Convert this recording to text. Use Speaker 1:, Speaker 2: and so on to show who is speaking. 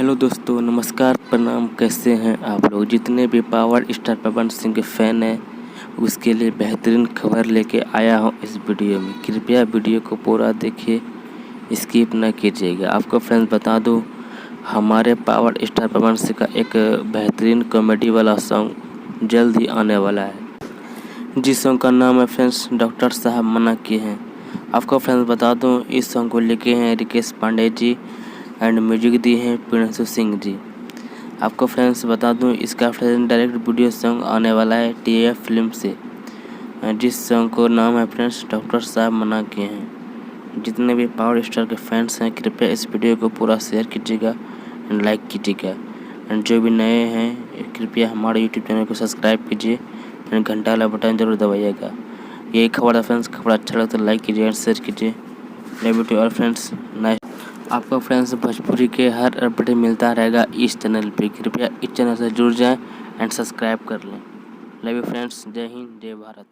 Speaker 1: Hello दोस्तों, नमस्कार, प्रणाम। कैसे हैं आप लोग? जितने भी पावर स्टार पवन सिंह के फ़ैन हैं उसके लिए बेहतरीन खबर लेके आया हूं इस वीडियो में। कृपया वीडियो को पूरा देखिए, स्किप न कीजिएगा। आपको फ्रेंड्स बता दूं, हमारे पावर स्टार पवन सिंह का एक बेहतरीन कॉमेडी वाला सॉन्ग जल्द ही आने वाला है, जिस सॉन्ग का नाम है फ्रेंड्स डॉक्टर साहब मना किए हैं। आपको फ्रेंड्स बता दूं, इस सॉन्ग को लिखे हैं रिकेश पांडे जी एंड म्यूजिक दी हैं प्रिंस सिंह जी। आपको फ्रेंड्स बता दूं, इसका फ्रेंड्स डायरेक्ट वीडियो सॉन्ग आने वाला है TF फिल्म से, जिस सॉन्ग को नाम है फ्रेंड्स डॉक्टर साहब मना किए हैं। जितने भी पावर स्टार के फैंस हैं कृपया इस वीडियो को पूरा शेयर कीजिएगा एंड लाइक कीजिएगा। एंड जो भी नए हैं कृपया हमारे यूट्यूब चैनल को सब्सक्राइब कीजिए एंड घंटा वाला बटन जरूर दबाइएगा। यही खबर है फ्रेंड्स, खबर अच्छा लगता है लाइक कीजिए एंड शेयर कीजिए। Love you to all friends. आपको फ्रेंड्स भोजपुरी के हर अपडेट मिलता रहेगा इस चैनल पे। कृपया इस चैनल से जुड़ जाएं एंड सब्सक्राइब कर लें। लव यू फ्रेंड्स, जय हिंद, जय भारत।